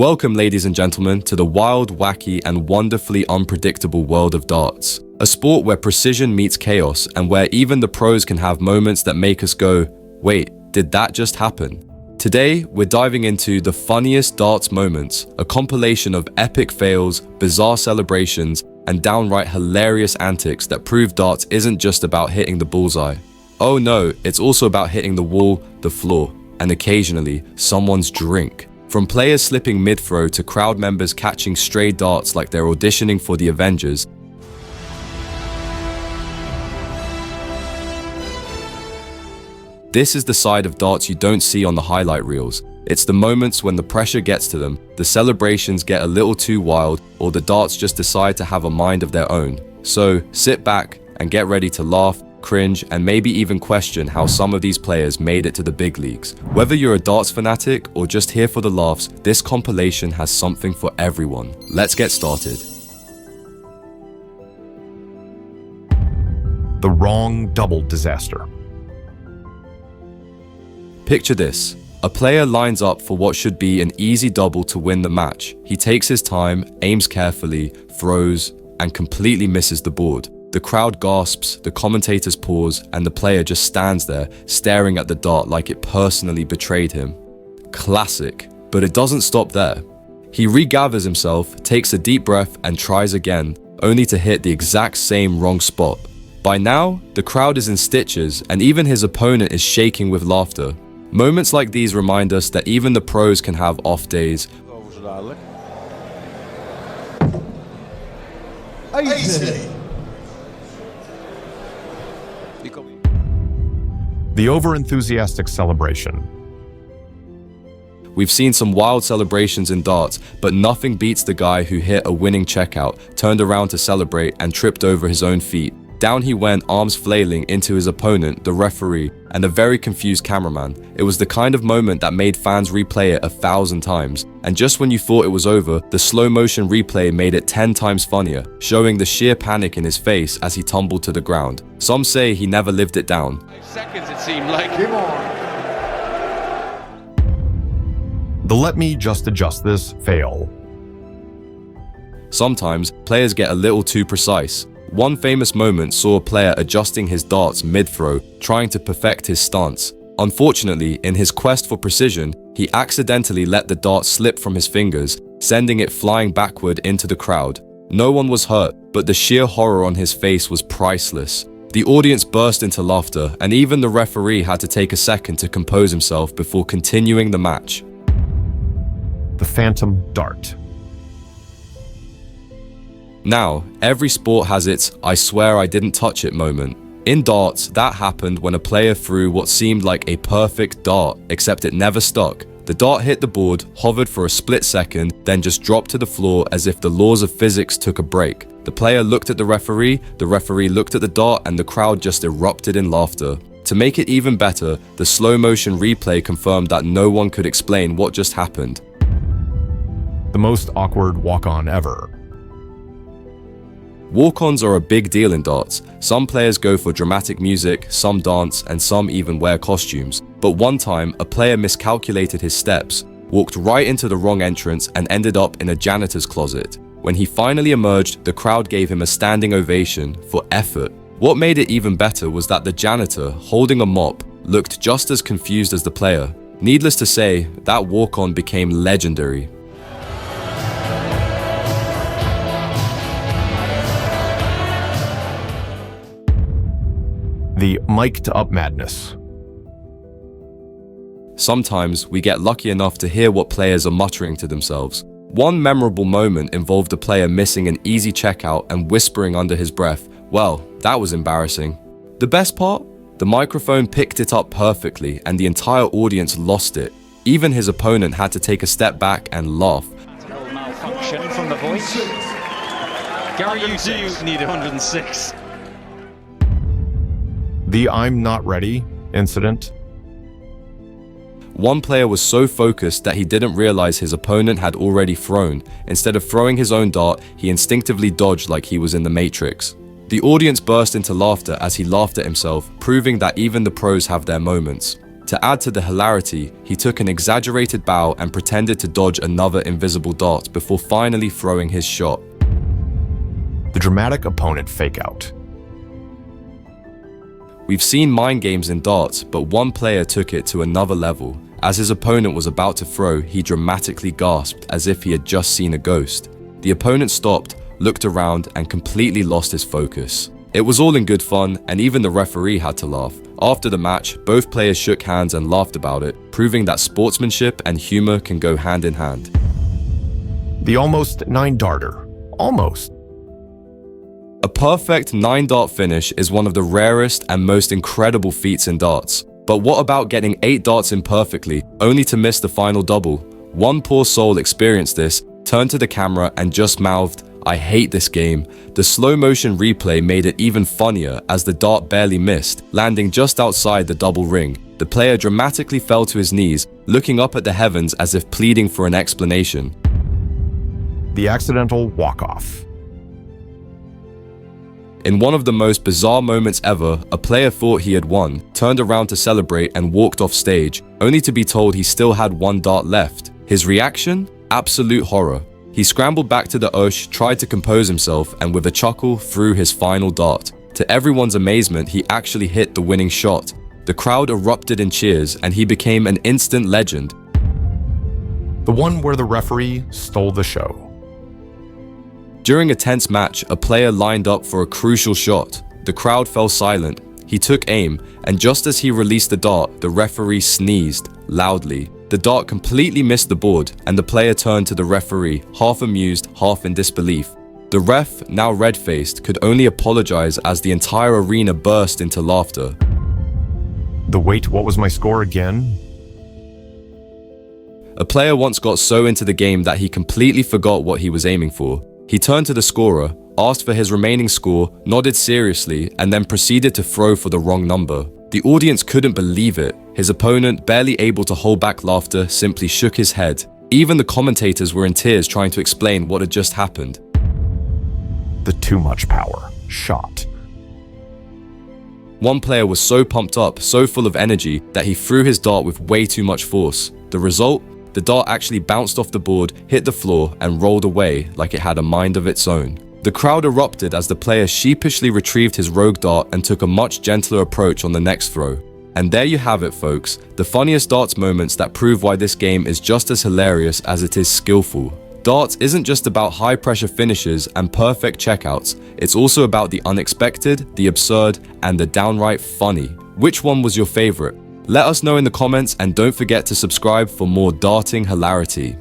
Welcome, ladies and gentlemen, to the wild, wacky, and wonderfully unpredictable world of darts. A sport where precision meets chaos and where even the pros can have moments that make us go, wait, did that just happen? Today, we're diving into the funniest darts moments, a compilation of epic fails, bizarre celebrations, and downright hilarious antics that prove darts isn't just about hitting the bullseye. Oh no, it's also about hitting the wall, the floor, and occasionally, someone's drink. From players slipping mid-throw to crowd members catching stray darts like they're auditioning for the Avengers. This is the side of darts you don't see on the highlight reels. It's the moments when the pressure gets to them, the celebrations get a little too wild, or the darts just decide to have a mind of their own. So, sit back and get ready to laugh, cringe, and maybe even question how some of these players made it to the big leagues. Whether you're a darts fanatic or just here for the laughs, this compilation has something for everyone. Let's get started. The wrong double disaster. Picture this. A player lines up for what should be an easy double to win the match. He takes his time, aims carefully, throws, and completely misses the board. The crowd gasps, the commentators pause, and the player just stands there, staring at the dart like it personally betrayed him. Classic. But it doesn't stop there. He regathers himself, takes a deep breath, and tries again, only to hit the exact same wrong spot. By now, the crowd is in stitches, and even his opponent is shaking with laughter. Moments like these remind us that even the pros can have off days. The over-enthusiastic celebration. We've seen some wild celebrations in darts, but nothing beats the guy who hit a winning checkout, turned around to celebrate, and tripped over his own feet. Down he went, arms flailing, into his opponent, the referee, and a very confused cameraman. It was the kind of moment that made fans replay it 1,000 times. And just when you thought it was over, the slow motion replay made it 10 times funnier, showing the sheer panic in his face as he tumbled to the ground. Some say he never lived it down. 5 seconds it seemed like. The let me just adjust this fail. Sometimes, players get a little too precise. One famous moment saw a player adjusting his darts mid-throw, trying to perfect his stance. Unfortunately, in his quest for precision, he accidentally let the dart slip from his fingers, sending it flying backward into the crowd. No one was hurt, but the sheer horror on his face was priceless. The audience burst into laughter, and even the referee had to take a second to compose himself before continuing the match. The phantom dart. Now, every sport has its "I swear I didn't touch it" moment. In darts, that happened when a player threw what seemed like a perfect dart, except it never stuck. The dart hit the board, hovered for a split second, then just dropped to the floor as if the laws of physics took a break. The player looked at the referee looked at the dart, and the crowd just erupted in laughter. To make it even better, the slow motion replay confirmed that no one could explain what just happened. The most awkward walk-on ever. Walk-ons are a big deal in darts. Some players go for dramatic music, some dance, and some even wear costumes. But one time, a player miscalculated his steps, walked right into the wrong entrance, and ended up in a janitor's closet. When he finally emerged, the crowd gave him a standing ovation for effort. What made it even better was that the janitor, holding a mop, looked just as confused as the player. Needless to say, that walk-on became legendary. The mic'd up madness. Sometimes we get lucky enough to hear what players are muttering to themselves. One memorable moment involved a player missing an easy checkout and whispering under his breath, "Well, that was embarrassing." The best part? The microphone picked it up perfectly and the entire audience lost it. Even his opponent had to take a step back and laugh. Malfunction from the voice. Gary, you do need 106. The I'm not ready incident. One player was so focused that he didn't realize his opponent had already thrown. Instead of throwing his own dart, he instinctively dodged like he was in the Matrix. The audience burst into laughter as he laughed at himself, proving that even the pros have their moments. To add to the hilarity, he took an exaggerated bow and pretended to dodge another invisible dart before finally throwing his shot. The dramatic opponent fake-out. We've seen mind games in darts, but one player took it to another level. As his opponent was about to throw, he dramatically gasped as if he had just seen a ghost. The opponent stopped, looked around, and completely lost his focus. It was all in good fun, and even the referee had to laugh. After the match, both players shook hands and laughed about it, proving that sportsmanship and humor can go hand in hand. The almost 9-darter. Almost. A perfect 9-dart finish is one of the rarest and most incredible feats in darts. But what about getting 8 darts in perfectly, only to miss the final double? One poor soul experienced this, turned to the camera and just mouthed, "I hate this game." The slow motion replay made it even funnier as the dart barely missed, landing just outside the double ring. The player dramatically fell to his knees, looking up at the heavens as if pleading for an explanation. The accidental walk-off. In one of the most bizarre moments ever, a player thought he had won, turned around to celebrate and walked off stage, only to be told he still had 1 dart left. His reaction? Absolute horror. He scrambled back to the Osh, tried to compose himself, and with a chuckle threw his final dart. To everyone's amazement, he actually hit the winning shot. The crowd erupted in cheers, and he became an instant legend. The one where the referee stole the show. During a tense match, a player lined up for a crucial shot. The crowd fell silent. He took aim, and just as he released the dart, the referee sneezed loudly. The dart completely missed the board, and the player turned to the referee, half amused, half in disbelief. The ref, now red-faced, could only apologize as the entire arena burst into laughter. What was my score again? A player once got so into the game that he completely forgot what he was aiming for. He turned to the scorer, asked for his remaining score, nodded seriously, and then proceeded to throw for the wrong number. The audience couldn't believe it. His opponent, barely able to hold back laughter, simply shook his head. Even the commentators were in tears trying to explain what had just happened. The too much power shot. One player was so pumped up, so full of energy, that he threw his dart with way too much force. The result? The dart actually bounced off the board, hit the floor, and rolled away like it had a mind of its own. The crowd erupted as the player sheepishly retrieved his rogue dart and took a much gentler approach on the next throw. And there you have it, folks, the funniest darts moments that prove why this game is just as hilarious as it is skillful. Darts isn't just about high-pressure finishes and perfect checkouts, it's also about the unexpected, the absurd, and the downright funny. Which one was your favorite? Let us know in the comments, and don't forget to subscribe for more darting hilarity.